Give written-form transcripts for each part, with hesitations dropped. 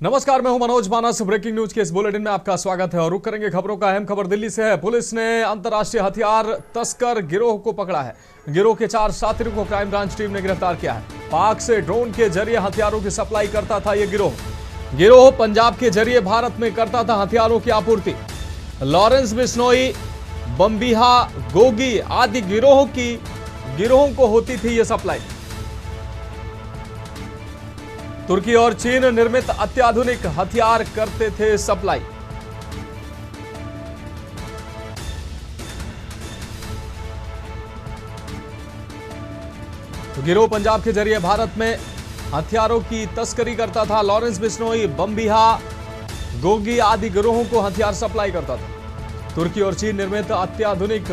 नमस्कार, मैं हूं मनोज मानस। ब्रेकिंग न्यूज के इस बुलेटिन में आपका स्वागत है और रुक करेंगे खबरों का। अहम खबर दिल्ली से है। पुलिस ने अंतर्राष्ट्रीय हथियार तस्कर गिरोह को पकड़ा है। गिरोह के 4 साथियों को क्राइम ब्रांच टीम ने गिरफ्तार किया है। पाक से ड्रोन के जरिए हथियारों की सप्लाई करता था यह गिरोह पंजाब के जरिए भारत में करता था हथियारों की आपूर्ति। लॉरेंस बिश्नोई, बम्बिहा, गोगी आदि गिरोहों को होती थी यह सप्लाई। तुर्की और चीन निर्मित अत्याधुनिक हथियार करते थे सप्लाई। तो गिरोह पंजाब के जरिए भारत में हथियारों की तस्करी करता था। लॉरेंस बिश्नोई, बम्बिहा, गोगी आदि गिरोहों को हथियार सप्लाई करता था। तुर्की और चीन निर्मित अत्याधुनिक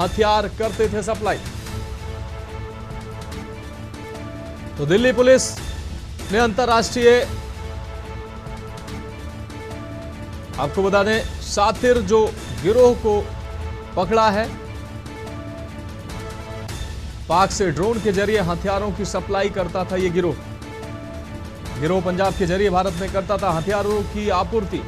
हथियार करते थे सप्लाई। तो दिल्ली पुलिस ने अंतरराष्ट्रीय, आपको बता दें, सातिर जो गिरोह को पकड़ा है। पाक से ड्रोन के जरिए हथियारों की सप्लाई करता था यह गिरोह पंजाब के जरिए भारत में करता था हथियारों की आपूर्ति।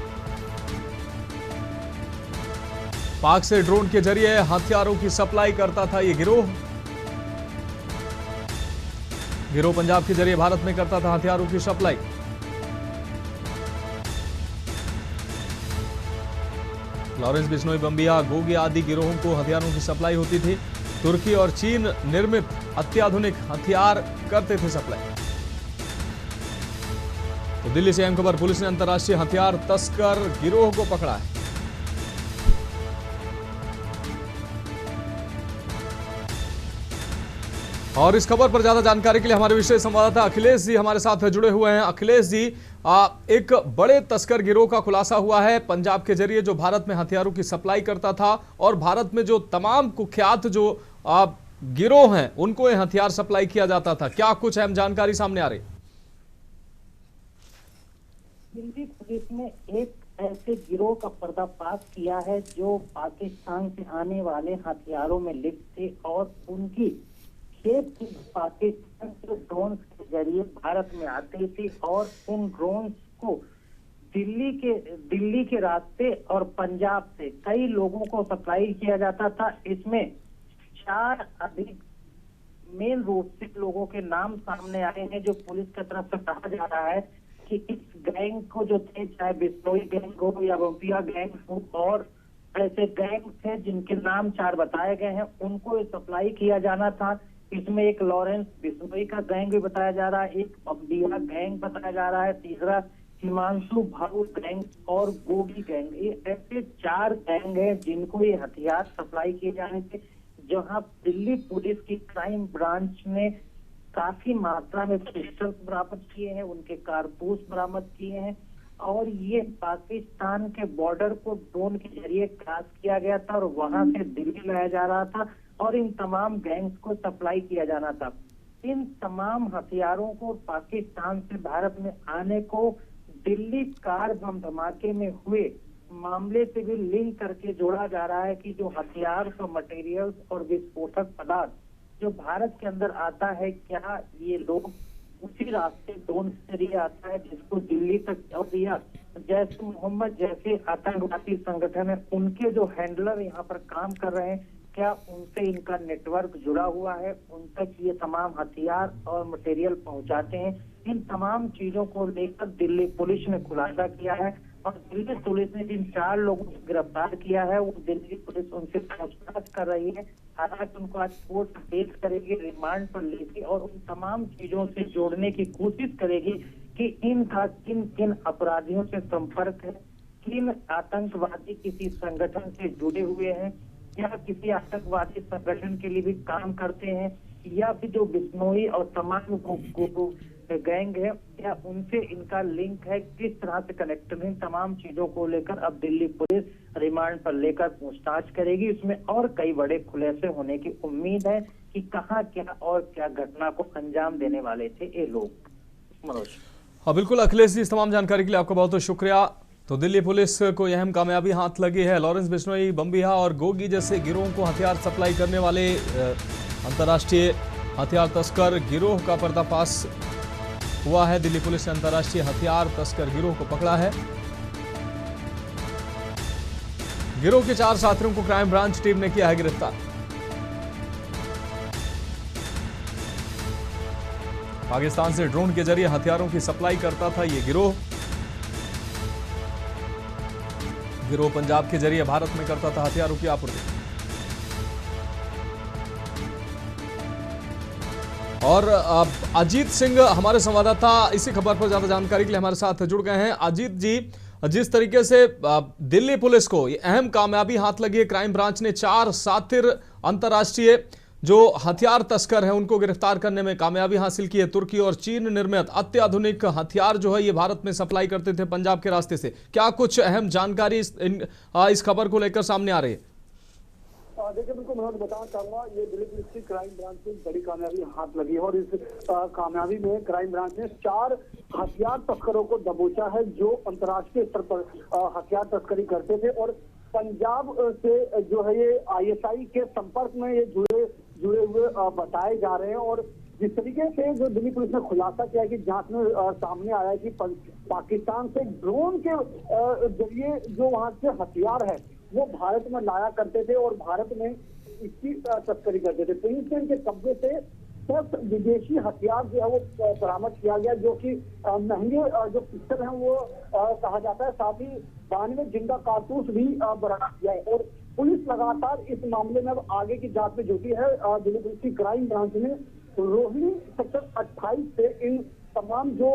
पाक से ड्रोन के जरिए हथियारों की सप्लाई करता था यह गिरोह पंजाब के जरिए भारत में करता था हथियारों की सप्लाई। लॉरेंस बिश्नोई, बम्बिहा, गोगी आदि गिरोहों को हथियारों की सप्लाई होती थी। तुर्की और चीन निर्मित अत्याधुनिक हथियार करते थे सप्लाई। तो दिल्ली से अहम खबर, पुलिस ने अंतर्राष्ट्रीय हथियार तस्कर गिरोह को पकड़ा है। और इस खबर पर ज्यादा जानकारी के लिए हमारे विशेष संवाददाता अखिलेश जी हमारे साथ जुड़े हुए हैं। अखिलेश जी, एक बड़े तस्कर गिरोह का खुलासा हुआ है पंजाब के जरिए, जो भारत में हथियारों की सप्लाई करता था और भारत में जो तमाम कुख्यात जो गिरोह हैं उनको ये हथियार सप्लाई किया जाता था। क्या कुछ अहम जानकारी सामने आ रही? दिल्ली पुलिस ने एक ऐसे गिरोह का पर्दाफाश किया है जो पाकिस्तान से आने वाले हथियारों में लिप्त थे और उनकी खेप पाकिस्तान के ड्रोन के जरिए भारत में आते थे और उन ड्रोन को दिल्ली के रास्ते और पंजाब से कई लोगों को सप्लाई किया जाता था। इसमें 4 अधिक मेन रूप से लोगों के नाम सामने आए हैं जो पुलिस की तरफ से कहा जा रहा है कि इस गैंग को जो थे, चाहे बिश्नोई गैंग हो या बम्बिहा गैंग हो, और ऐसे गैंग थे जिनके नाम 4 बताए गए हैं, उनको सप्लाई किया जाना था। इसमें एक लॉरेंस बिश्नोई का गैंग भी बताया जा रहा है, एक बम्बिहा गैंग बताया जा रहा है, तीसरा हिमांशु भाऊ गैंग और गोगी गैंग। ये ऐसे 4 गैंग हैं जिनको ये हथियार सप्लाई किए जाने थे। जहां दिल्ली पुलिस की क्राइम ब्रांच ने काफी मात्रा में पिस्टल बरामद किए हैं, उनके कारतूस बरामद किए हैं और ये पाकिस्तान के बॉर्डर को ड्रोन के जरिए क्रॉस किया गया था और वहां से दिल्ली लाया जा रहा था और इन तमाम गैंग्स को सप्लाई किया जाना था। इन तमाम हथियारों को पाकिस्तान से भारत में आने को दिल्ली कार बम धमाके में हुए मामले से भी लिंक करके जोड़ा जा रहा है कि जो हथियार का मटेरियल्स और विस्फोटक पदार्थ जो भारत के अंदर आता है, क्या ये लोग उसी रास्ते ड्रोन के जरिए आता है जिसको दिल्ली तक, और या जैसे मोहम्मद जैसे आतंकवादी संगठन है उनके जो हैंडलर यहाँ पर काम कर रहे हैं, क्या उनसे इनका नेटवर्क जुड़ा हुआ है, उन तक ये तमाम हथियार और मटेरियल पहुंचाते हैं। इन तमाम चीजों को लेकर दिल्ली पुलिस ने खुलासा किया है और दिल्ली पुलिस ने जिन 4 लोगों को गिरफ्तार किया है वो दिल्ली पुलिस उनसे पूछताछ कर रही है। हालांकि उनको आज कोर्ट पेश करेगी, रिमांड पर लेगी और उन तमाम चीजों से जोड़ने की कोशिश करेगी कि इनका किन किन अपराधियों से संपर्क है, किन आतंकवादी किसी संगठन से जुड़े हुए हैं या किसी आतंकवादी संगठन के लिए भी काम करते हैं, या फिर जो बिश्नोई और तमाम गैंग है क्या उनसे इनका लिंक है, किस तरह से कनेक्शन है। इन तमाम चीजों को लेकर अब दिल्ली पुलिस रिमांड पर लेकर पूछताछ करेगी। इसमें और कई बड़े खुलासे होने की उम्मीद है कि कहां क्या और क्या घटना को अंजाम देने वाले थे ये लोग। मनोज। हाँ बिल्कुल अखिलेश जी, इस तमाम जानकारी के लिए आपका बहुत बहुत शुक्रिया। तो दिल्ली पुलिस को अहम कामयाबी हाथ लगी है। लॉरेंस बिश्नोई, बम्बिहा और गोगी जैसे गिरोहों को हथियार सप्लाई करने वाले अंतर्राष्ट्रीय हथियार तस्कर गिरोह का पर्दाफाश हुआ है। दिल्ली पुलिस ने अंतर्राष्ट्रीय हथियार तस्कर गिरोह को पकड़ा है। गिरोह के 4 साथियों को क्राइम ब्रांच टीम ने किया है गिरफ्तार। पाकिस्तान से ड्रोन के जरिए हथियारों की सप्लाई करता था ये गिरोह। पंजाब के जरिए भारत में करता था हथियारों की आपूर्ति। और अजीत सिंह हमारे संवाददाता इसी खबर पर ज्यादा जानकारी के लिए हमारे साथ जुड़ गए हैं। अजीत जी, जिस तरीके से दिल्ली पुलिस को ये अहम कामयाबी हाथ लगी है, क्राइम ब्रांच ने 4 सातिर अंतर्राष्ट्रीय जो हथियार तस्कर हैं उनको गिरफ्तार करने में कामयाबी हासिल की है। तुर्की और चीन निर्मित अत्याधुनिक हथियार जो है ये भारत में सप्लाई करते थे पंजाब के रास्ते से। क्या कुछ अहम जानकारी इस खबर को लेकर सामने आ रही है? देखिए, बिल्कुल मैं बताना चाहूंगा, ये दिल्ली पुलिस की क्राइम ब्रांच को बड़ी कामयाबी हाथ लगी है और इस कामयाबी में क्राइम ब्रांच ने 4 हथियार तस्करों को दबोचा है जो अंतर्राष्ट्रीय स्तर पर हथियार तस्करी करते थे और पंजाब से जो है ये ISI के संपर्क में ये जुड़े हुए बताए जा रहे हैं। और जिस तरीके से जो दिल्ली पुलिस ने खुलासा किया कि जांच में सामने आया कि पाकिस्तान से ड्रोन के जरिए जो वहां से हथियार है वो भारत में लाया करते थे और भारत में इसकी तस्करी करते थे। पुलिस ने इनके कब्जे से 10 विदेशी हथियार जो है वो बरामद किया गया, जो कि महंगे जो पिस्टल है वो कहा जाता है। साथ ही 92 जिंदा कारतूस भी बरामद किया है और पुलिस लगातार इस मामले में अब आगे की जांच में जुटी है। दिल्ली पुलिस की क्राइम ब्रांच ने रोहिणी सेक्टर 28 से इन तमाम जो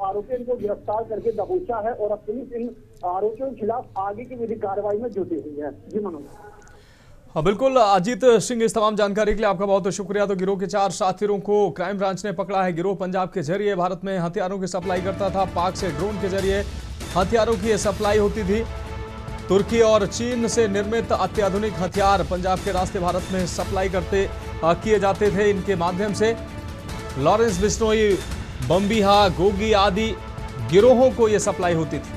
आरोपियों को गिरफ्तार करके दबोचा है और अब पुलिस इन आरोपियों के खिलाफ आगे की विधिक कार्रवाई में जुटी हुई है। जी मनोज। हाँ बिल्कुल अजीत सिंह, इस तमाम जानकारी के लिए आपका बहुत शुक्रिया। तो गिरोह के 4 साथियों को क्राइम ब्रांच ने पकड़ा है। गिरोह पंजाब के जरिए भारत में हथियारों की सप्लाई करता था। पाक से ड्रोन के जरिए हथियारों की सप्लाई होती थी। तुर्की और चीन से निर्मित अत्याधुनिक हथियार पंजाब के रास्ते भारत में सप्लाई किए जाते थे। इनके माध्यम से लॉरेंस बिश्नोई, बम्बिहा, गोगी आदि गिरोहों को यह सप्लाई होती थी।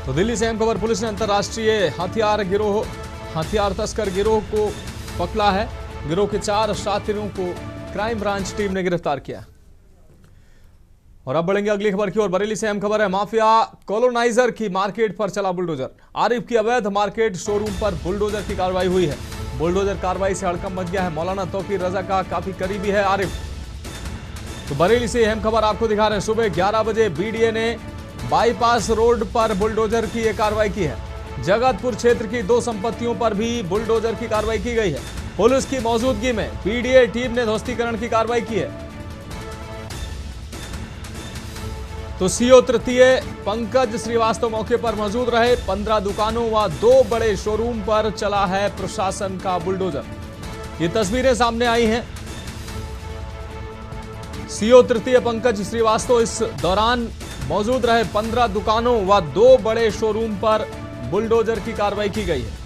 तो दिल्ली से अहम खबर, पुलिस ने अंतर्राष्ट्रीय हथियार तस्कर गिरोह को पकड़ा है। गिरोह के 4 साथियों को क्राइम ब्रांच टीम ने गिरफ्तार किया। और अब बढ़ेंगे अगली खबर की ओर। बरेली से अहम खबर है, माफिया कॉलोनाइजर की मार्केट पर चला बुलडोजर। आरिफ की अवैध मार्केट शोरूम पर बुलडोजर की कार्रवाई हुई है। बुलडोजर कार्रवाई से हड़कंप मच गया है। मौलाना तौकीर रजा का काफी करीबी है आरिफ। तो बरेली से अहम खबर आपको दिखा रहे हैं। सुबह 11 बजे BDA ने बाईपास रोड पर बुलडोजर की यह कार्रवाई की है। जगतपुर क्षेत्र की 2 संपत्तियों पर भी बुलडोजर की कार्रवाई की गई है। पुलिस की मौजूदगी में BDA टीम ने ध्वस्तीकरण की कार्रवाई की है। तो CO तृतीय पंकज श्रीवास्तव मौके पर मौजूद रहे। 15 दुकानों व 2 बड़े शोरूम पर चला है प्रशासन का बुलडोजर। ये तस्वीरें सामने आई हैं। CO तृतीय पंकज श्रीवास्तव इस दौरान मौजूद रहे। 15 दुकानों व 2 बड़े शोरूम पर बुलडोजर की कार्रवाई की गई है।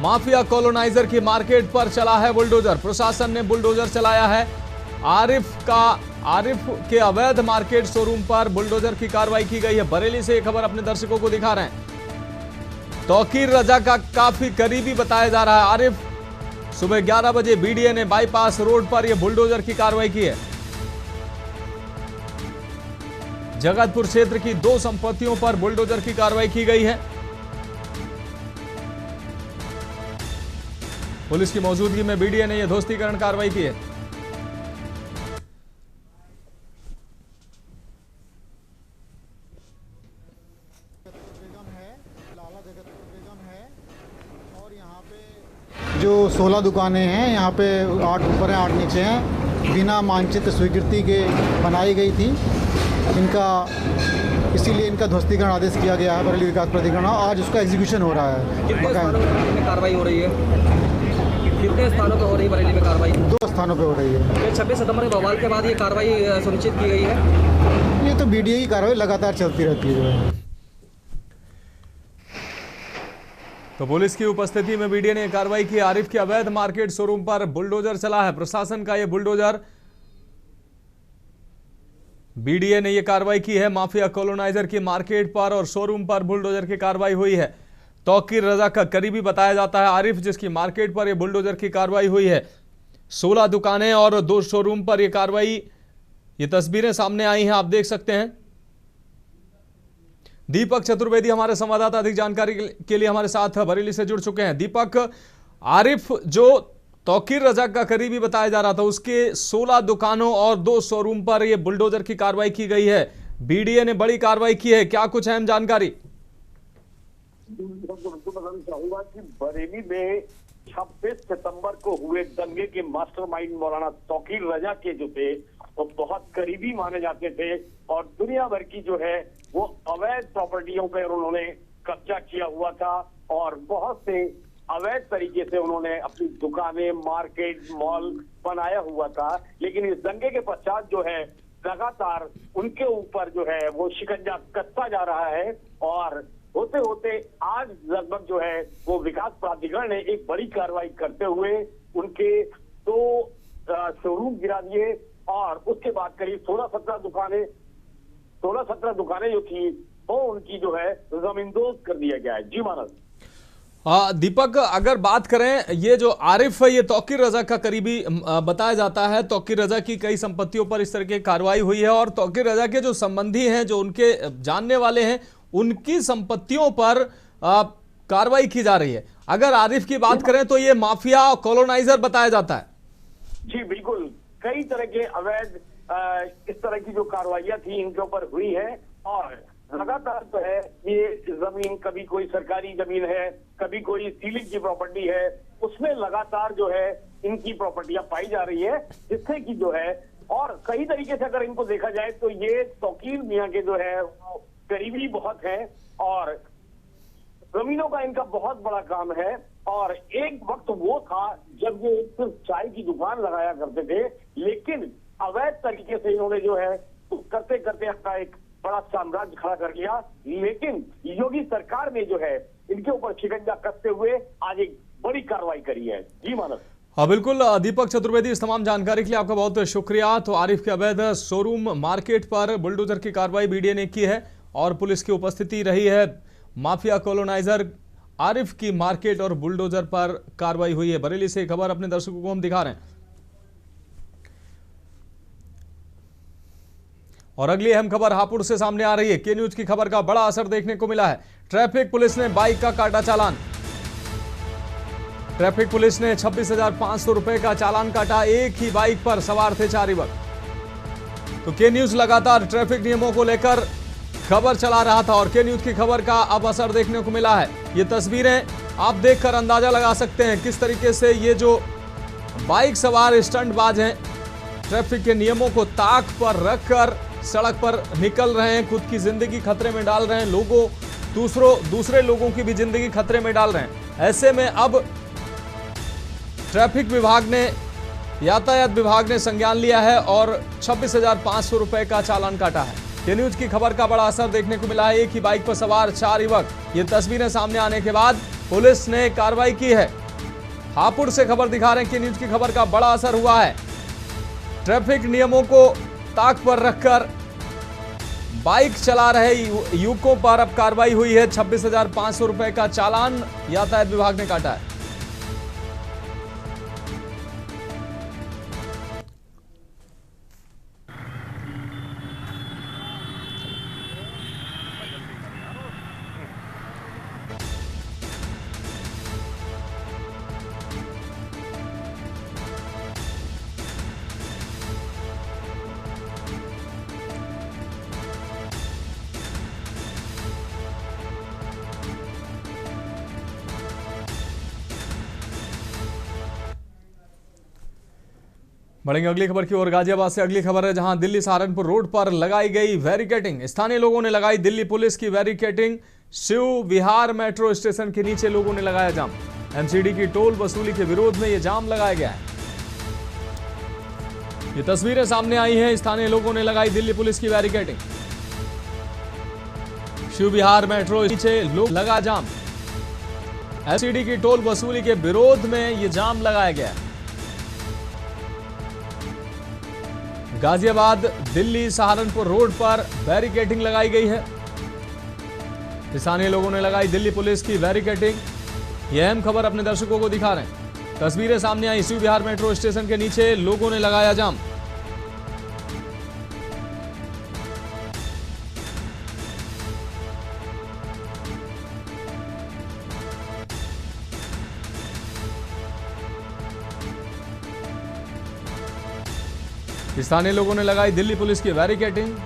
माफिया कॉलोनाइजर की मार्केट पर चला है बुलडोजर। प्रशासन ने बुलडोजर चलाया है। आरिफ के अवैध मार्केट शोरूम पर बुलडोजर की कार्रवाई की गई है। बरेली से यह खबर अपने दर्शकों को दिखा रहे हैं। तौकीर रजा का काफी करीबी बताया जा रहा है आरिफ। सुबह 11 बजे BDA ने बाईपास रोड पर यह बुलडोजर की कार्रवाई की है। जगतपुर क्षेत्र की 2 संपत्तियों पर बुलडोजर की कार्रवाई की गई है। पुलिस की मौजूदगी में BDA ने यह ध्वस्तीकरण कार्रवाई की है। जो 16 दुकानें हैं यहाँ पे 8 ऊपर हैं 8 नीचे हैं, बिना मानचित्र स्वीकृति के बनाई गई थी। इसीलिए इनका ध्वस्तीकरण आदेश किया गया है बरेली विकास प्राधिकरण। आज उसका एग्जीक्यूशन हो रहा है। कितने स्थानों में कार्रवाई हो रही है? कितने स्थानों पर हो रही है बरेली में कार्रवाई? 2 स्थानों पे हो रही है। 26 सितंबर के बवाल के बाद ये कार्रवाई सुनिश्चित की गई है। ये तो BDA की कार्रवाई लगातार चलती रहती है। तो पुलिस की उपस्थिति में BDA ने कार्रवाई की। आरिफ के अवैध मार्केट शोरूम पर बुलडोजर चला है। प्रशासन का यह बुलडोजर, BDA ने यह कार्रवाई की है। माफिया कॉलोनाइजर की मार्केट पर और शोरूम पर बुलडोजर की कार्रवाई हुई है। तौकीर रजा का करीबी बताया जाता है आरिफ, जिसकी मार्केट पर यह बुलडोजर की कार्रवाई हुई है। 16 दुकानें और 2 शोरूम पर यह कार्रवाई, ये तस्वीरें सामने आई हैं, आप देख सकते हैं। दीपक चतुर्वेदी हमारे संवाददाता अधिक जानकारी के लिए हमारे साथ बरेली से जुड़ चुके हैं। दीपक, आरिफ जो तौकीर रजा का करीबी बताया जा रहा था, उसके 16 दुकानों और 2 शोरूम पर यह बुलडोजर की कार्रवाई की गई है। बीडीए ने बड़ी कार्रवाई की है, क्या कुछ अहम जानकारी? बताना चाहूंगा कि बरेली में 26 सितंबर को हुए दंगे के मास्टरमाइंड मौलाना तौकीर रजा के जो थे वो बहुत करीबी माने जाते थे और दुनिया भर की जो है वो अवैध प्रॉपर्टियों पर उन्होंने कब्जा किया हुआ था और बहुत से अवैध तरीके से उन्होंने अपनी दुकानें, मार्केट, मॉल बनाया हुआ था। लेकिन इस दंगे के पश्चात जो है लगातार उनके ऊपर जो है वो शिकंजा कसता जा रहा है और होते होते आज लगभग जो है वो विकास प्राधिकरण ने एक बड़ी कार्रवाई करते हुए उनके 2 शोरूम गिरा दिए और उसके बाद करीब 16-17 दुकानें जो थी वो उनकी जो है जमींदोज कर दिया गया है। जी मानस। दीपक, अगर बात करें, ये जो आरिफ है ये तौकीर रजा का करीबी बताया जाता है। तौकीर रजा की कई संपत्तियों पर इस तरह की कार्रवाई हुई है और तौकीर रजा के जो संबंधी हैं, जो उनके जानने वाले हैं, उनकी संपत्तियों पर कार्रवाई की जा रही है। अगर आरिफ की बात करें तो ये माफिया और कॉलोनाइजर बताया जाता है। जी बिल्कुल, कई तरह के अवैध इस तरह की जो कार्रवाइयां थी इनके ऊपर हुई है और लगातार जो है ये जमीन, कभी कोई सरकारी जमीन है, कभी कोई सीलिंग की प्रॉपर्टी है, उसमें लगातार जो है इनकी प्रॉपर्टियां पाई जा रही है, जिससे कि जो है और कई तरीके से अगर इनको देखा जाए तो ये तौकीर मियां के जो है वो करीबी बहुत है और जमीनों का इनका बहुत बड़ा काम है। और एक वक्त वो था जब ये सिर्फ चाय की दुकान लगाया करते थे, लेकिन अवैध तरीके से इन्होंने जो है करते करते अपना एक बड़ा साम्राज्य खड़ा कर लिया। लेकिन योगी सरकार ने जो है इनके ऊपर शिकंजा कसते हुए आज एक बड़ी कार्रवाई करी है। जी मानस। हाँ बिल्कुल दीपक चतुर्वेदी, इस तमाम जानकारी के लिए आपका बहुत शुक्रिया। तो आरिफ के अवैध शोरूम मार्केट पर बुलडोजर की कार्रवाई बीडीए ने की है और पुलिस की उपस्थिति रही है। माफिया कॉलोनाइजर आरिफ की मार्केट और बुलडोजर पर कार्रवाई हुई है। बरेली से खबर अपने दर्शकों को हम दिखा रहे हैं। और अगली अहम खबर हापुड़ से सामने आ रही है। के न्यूज की खबर का बड़ा असर देखने को मिला है। ट्रैफिक पुलिस ने बाइक का काटा चालान। ट्रैफिक पुलिस ने 26,500 रुपए का चालान काटा। एक ही बाइक पर सवार थे 4 युवक। तो के न्यूज लगातार ट्रैफिक नियमों को लेकर खबर चला रहा था और के न्यूज की खबर का अब असर देखने को मिला है। ये तस्वीरें आप देखकर अंदाजा लगा सकते हैं किस तरीके से ये जो बाइक सवार स्टंटबाज हैं, ट्रैफिक के नियमों को ताक पर रखकर सड़क पर निकल रहे हैं, खुद की जिंदगी खतरे में डाल रहे हैं, दूसरे लोगों की भी जिंदगी खतरे में डाल रहे हैं। ऐसे में अब ट्रैफिक विभाग ने, यातायात विभाग ने संज्ञान लिया है और 26,500 रुपए का चालान काटा है। के न्यूज की खबर का बड़ा असर देखने को मिला है। एक ही बाइक पर सवार 4 युवक। ये तस्वीरें सामने आने के बाद पुलिस ने कार्रवाई की है। हापुड़ से खबर दिखा रहे हैं। के न्यूज की खबर का बड़ा असर हुआ है। ट्रैफिक नियमों को ताक पर रखकर बाइक चला रहे युवकों पर अब कार्रवाई हुई है। 26,500 रुपए का चालान यातायात विभाग ने काटा है। बढ़ेंगे अगली खबर की ओर। गाजियाबाद से अगली खबर है, जहां दिल्ली सहारनपुर रोड पर लगाई गई बैरिकेडिंग। स्थानीय लोगों ने लगाई दिल्ली पुलिस की बैरिकेडिंग। शिव विहार मेट्रो स्टेशन के नीचे लोगों ने लगाया जाम। एमसीडी की टोल वसूली के विरोध में यह जाम लगाया गया है। ये तस्वीरें सामने आई हैं। स्थानीय लोगों ने लगाई दिल्ली पुलिस की बैरिकेडिंग। शिव विहार मेट्रो नीचे लोग लगा जाम। एमसीडी की टोल वसूली के विरोध में यह जाम लगाया गया है। गाजियाबाद दिल्ली सहारनपुर रोड पर बैरिकेडिंग लगाई गई है। स्थानीय लोगों ने लगाई दिल्ली पुलिस की बैरिकेडिंग। यह अहम खबर अपने दर्शकों को दिखा रहे हैं। तस्वीरें सामने आई यूपी बिहार मेट्रो स्टेशन के नीचे लोगों ने लगाया जाम। स्थानीय लोगों ने लगाई दिल्ली पुलिस की बैरिकेडिंग।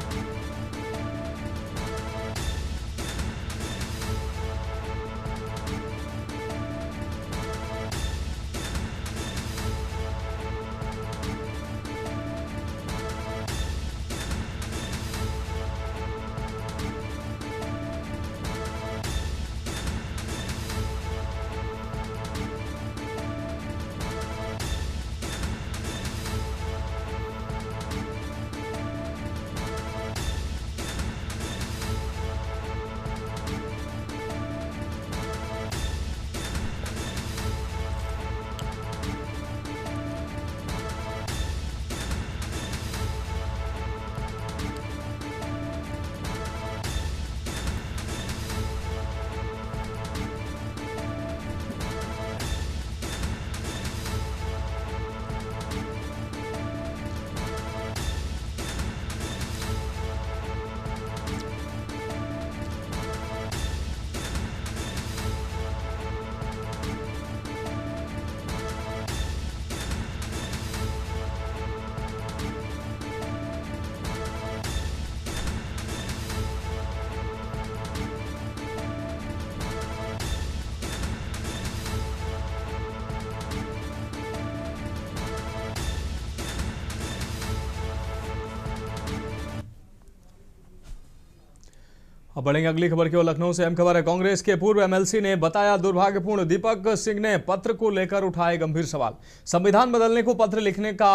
अब बढ़ेंगे अगली खबर की ओर। लखनऊ से अहम खबर है। कांग्रेस के पूर्व एमएलसी ने बताया दुर्भाग्यपूर्ण। दीपक सिंह ने पत्र को लेकर उठाए गंभीर सवाल। संविधान बदलने को पत्र लिखने का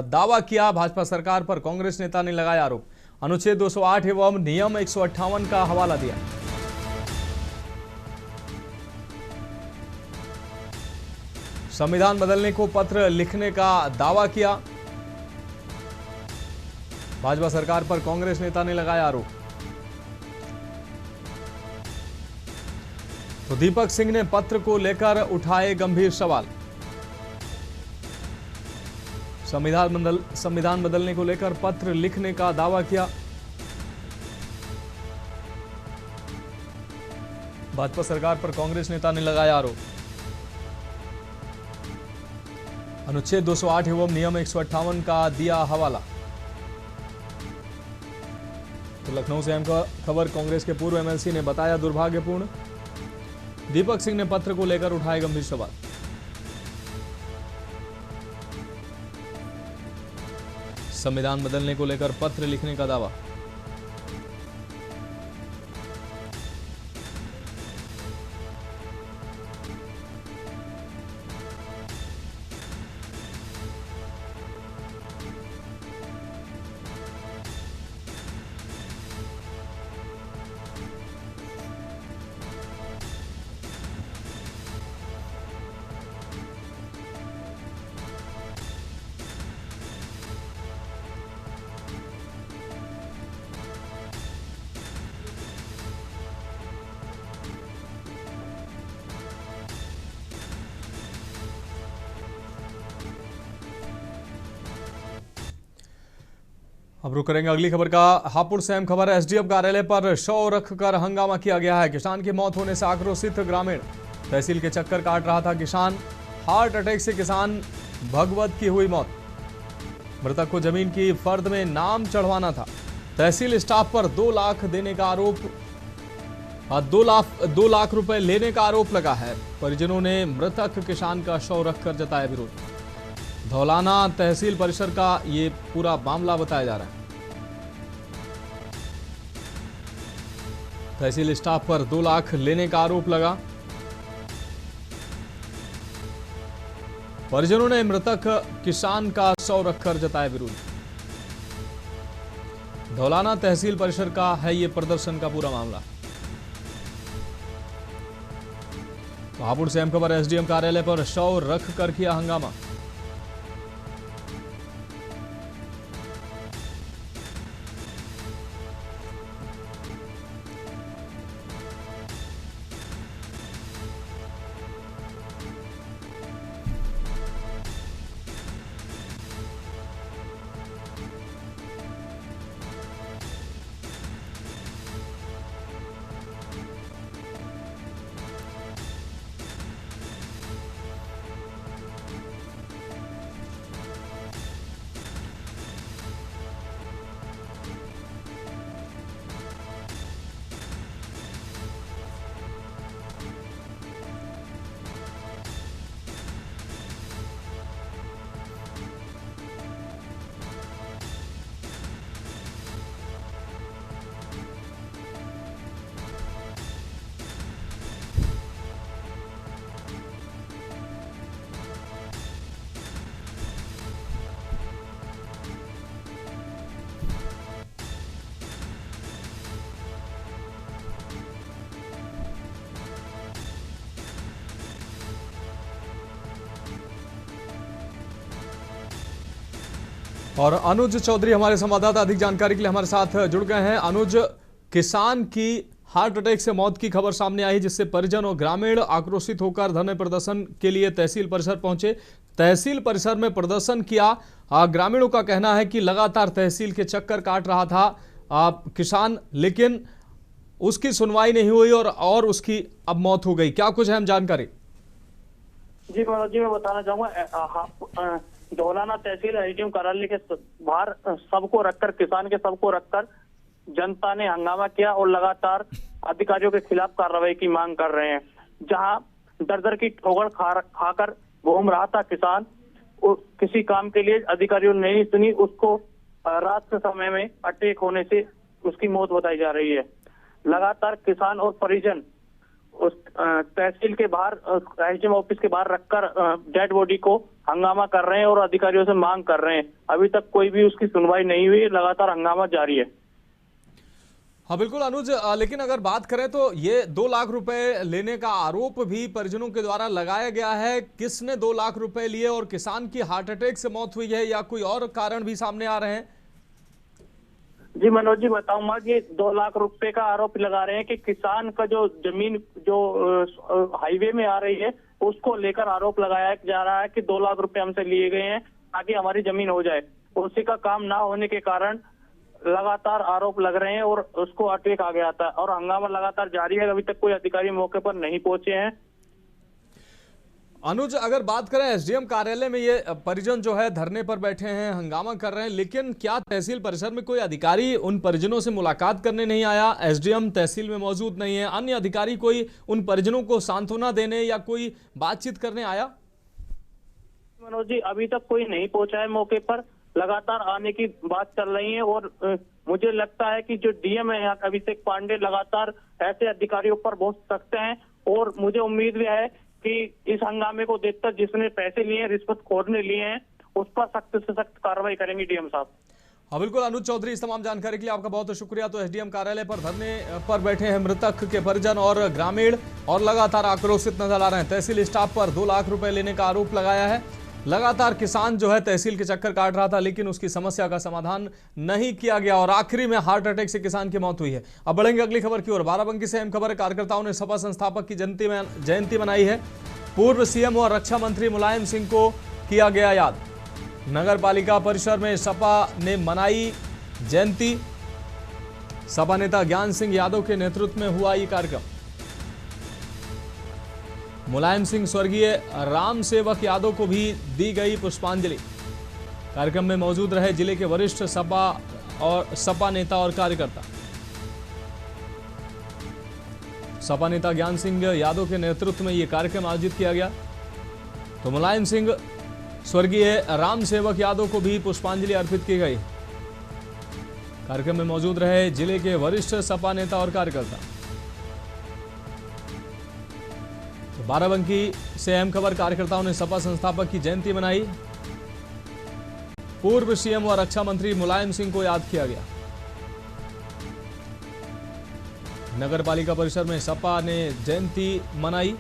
दावा किया। भाजपा सरकार पर कांग्रेस नेता ने लगाया आरोप। अनुच्छेद 208 एवं नियम 158 का हवाला दिया। संविधान बदलने को पत्र लिखने का दावा किया। भाजपा सरकार पर कांग्रेस नेता ने लगाया आरोप। तो दीपक सिंह ने पत्र को लेकर उठाए गंभीर सवाल। संविधान बदलने को लेकर पत्र लिखने का दावा किया। भाजपा सरकार पर कांग्रेस नेता ने लगाया आरोप। अनुच्छेद 208 एवं नियम 158 का दिया हवाला। तो लखनऊ से अहम खबर। कांग्रेस के पूर्व एमएलसी ने बताया दुर्भाग्यपूर्ण। दीपक सिंह ने पत्र को लेकर उठाए गंभीर सवाल। संविधान बदलने को लेकर पत्र लिखने का दावा। अब रुक करेंगे अगली खबर का। हापुड़ से अहम खबर है। एसडीएम कार्यालय पर शव रखकर हंगामा किया गया है। किसान की मौत होने से आक्रोशित ग्रामीण। तहसील के चक्कर काट रहा था किसान। हार्ट अटैक से किसान भगवत की हुई मौत। मृतक को जमीन की फर्द में नाम चढ़वाना था। तहसील स्टाफ पर 2 लाख देने का आरोप 2 लाख रुपए लेने का आरोप लगा है। परिजनों ने मृतक किसान का शव रखकर जताया विरोध। धौलाना तहसील परिसर का ये पूरा मामला बताया जा रहा है। तहसील स्टाफ पर 2 लाख लेने का आरोप लगा। परिजनों ने मृतक किसान का शव रखकर जताया विरोध। धौलाना तहसील परिसर का है ये प्रदर्शन का पूरा मामला। तो हापुड़ से अहम खबर। एसडीएम कार्यालय पर शव रख कर किया हंगामा। और अनुज चौधरी हमारे संवाददाता अधिक जानकारी के लिए हमारे साथ जुड़ गए हैं। अनुज, किसान की हार्ट अटैक से मौत की खबर सामने आई, जिससे परिजन और ग्रामीण आक्रोशित होकर धरने प्रदर्शन के लिए तहसील परिसर पहुंचे। तहसील परिसर में प्रदर्शन किया। ग्रामीणों का कहना है कि लगातार तहसील के चक्कर काट रहा था किसान, लेकिन उसकी सुनवाई नहीं हुई और उसकी अब मौत हो गई। क्या कुछ अहम जानकारी? जी मनोज जी, मैं बताना चाहूंगा, धौलाना तहसील एसडीएम कार्यालय के बाहर सबको रखकर, किसान के सबको रखकर जनता ने हंगामा किया और लगातार अधिकारियों के खिलाफ कार्रवाई की मांग कर रहे हैं। जहां दर दर की ठोकर खाकर घूम रहा था किसान, किसी काम के लिए अधिकारियों ने नहीं सुनी, उसको रात के समय में अटैक होने से उसकी मौत बताई जा रही है। लगातार किसान और परिजन उस तहसील के बाहर, एसडीएम ऑफिस के बाहर रखकर डेड बॉडी को हंगामा कर रहे हैं और अधिकारियों से मांग कर रहे हैं। अभी तक कोई भी उसकी सुनवाई नहीं हुई, लगातार हंगामा जारी है। हाँ बिल्कुल अनुज, लेकिन अगर बात करें तो ये 2 लाख रुपए लेने का आरोप भी परिजनों के द्वारा लगाया गया है। किसने 2 लाख रुपए लिए और किसान की हार्ट अटैक से मौत हुई है या कोई और कारण भी सामने आ रहे हैं? जी मनोज जी, बताऊंगा कि 2 लाख रुपए का आरोप लगा रहे हैं कि किसान का जो जमीन जो हाईवे में आ रही है उसको लेकर आरोप लगाया जा रहा है कि 2 लाख रुपए हमसे लिए गए हैं ताकि हमारी जमीन हो जाए। उसी का काम ना होने के कारण लगातार आरोप लग रहे हैं और उसको अटैक आ गया था और हंगामा लगातार जारी है। अभी तक कोई अधिकारी मौके पर नहीं पहुंचे हैं। अनुज, अगर बात करें एसडीएम कार्यालय में ये परिजन जो है धरने पर बैठे हैं, हंगामा कर रहे हैं, लेकिन क्या तहसील परिसर में कोई अधिकारी उन परिजनों से मुलाकात करने नहीं आया? एसडीएम तहसील में मौजूद नहीं है, अन्य अधिकारी कोई उन परिजनों को सांत्वना देने या कोई बातचीत करने आया? मनोज जी, अभी तक कोई नहीं पहुंचा है मौके पर। लगातार आने की बात चल रही है और मुझे लगता है कि जो डीएम है यहाँ अभिषेक पांडे लगातार ऐसे अधिकारियों पर बहुत सख्त हैं और मुझे उम्मीद भी है कि इस हंगामे को देखकर जिसने पैसे लिए हैं, रिश्वतखोर ने लिए हैं, उस पर सख्त से सख्त कार्रवाई करेंगे डीएम साहब। हाँ बिल्कुल अनुज चौधरी, इस तमाम जानकारी के लिए आपका बहुत शुक्रिया। तो एसडीएम कार्यालय पर धरने पर बैठे हैं मृतक के परिजन और ग्रामीण और लगातार आक्रोशित नजर आ रहे हैं। तहसील स्टाफ पर 2 लाख रुपए लेने का आरोप लगाया है। लगातार किसान जो है तहसील के चक्कर काट रहा था, लेकिन उसकी समस्या का समाधान नहीं किया गया और आखिरी में हार्ट अटैक से किसान की मौत हुई है। अब बढ़ेंगे अगली खबर की ओर। बाराबंकी से अहम खबर, कार्यकर्ताओं ने सपा संस्थापक की जयंती मनाई है। पूर्व सीएम और रक्षा मंत्री मुलायम सिंह को किया गया याद। नगर पालिका परिसर में सपा ने मनाई जयंती। सपा नेता ज्ञान सिंह यादव के नेतृत्व में हुआ ये कार्यक्रम। मुलायम सिंह स्वर्गीय राम सेवक यादव को भी दी गई पुष्पांजलि। कार्यक्रम में मौजूद रहे जिले के वरिष्ठ सपा नेता और कार्यकर्ता। सपा नेता ज्ञान सिंह यादव के नेतृत्व में यह कार्यक्रम आयोजित किया गया। तो मुलायम सिंह स्वर्गीय राम सेवक यादव को भी पुष्पांजलि अर्पित की गई। कार्यक्रम में मौजूद रहे जिले के वरिष्ठ सपा नेता और कार्यकर्ता। बाराबंकी से अहम खबर, कार्यकर्ताओं ने सपा संस्थापक की जयंती मनाई। पूर्व सीएम और रक्षा मंत्री मुलायम सिंह को याद किया गया। नगर पालिका परिसर में सपा ने जयंती मनाई।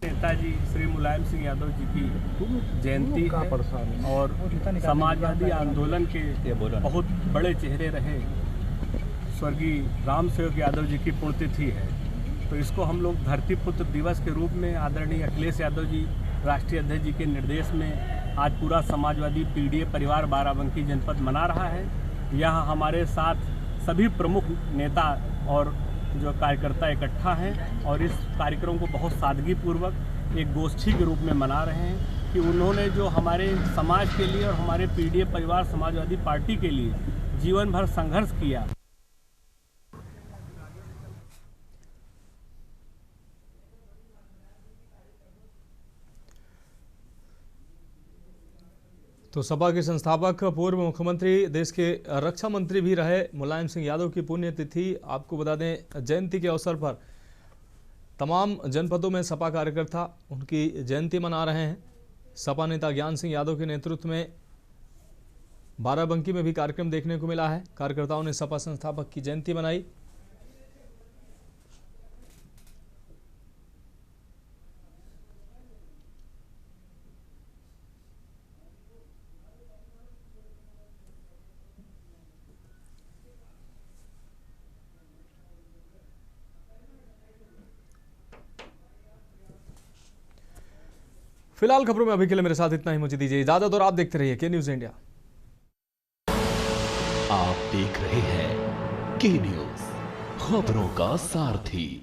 नेताजी श्री मुलायम सिंह यादव जी की जयंती है और समाजवादी आंदोलन के बहुत बड़े चेहरे रहे स्वर्गीय राम सेवक यादव जी की पुण्यतिथि है। तो इसको हम लोग धरती पुत्र दिवस के रूप में आदरणीय अखिलेश यादव जी राष्ट्रीय अध्यक्ष जी के निर्देश में आज पूरा समाजवादी पीडीए परिवार बाराबंकी जनपद मना रहा है। यहाँ हमारे साथ सभी प्रमुख नेता और जो कार्यकर्ता इकट्ठा हैं और इस कार्यक्रम को बहुत सादगीपूर्वक एक गोष्ठी के रूप में मना रहे हैं कि उन्होंने जो हमारे समाज के लिए और हमारे पीडीए परिवार समाजवादी पार्टी के लिए जीवन भर संघर्ष किया। तो सपा के संस्थापक पूर्व मुख्यमंत्री देश के रक्षा मंत्री भी रहे मुलायम सिंह यादव की पुण्यतिथि आपको बता दें जयंती के अवसर पर तमाम जनपदों में सपा कार्यकर्ता उनकी जयंती मना रहे हैं। सपा नेता ज्ञान सिंह यादव के नेतृत्व में बाराबंकी में भी कार्यक्रम देखने को मिला है। कार्यकर्ताओं ने सपा संस्थापक की जयंती मनाई। फिलहाल खबरों में अभी के लिए मेरे साथ इतना ही, मुझे दीजिए इजाजत और आप देखते रहिए के न्यूज इंडिया। आप देख रहे हैं के न्यूज, खबरों का सारथी।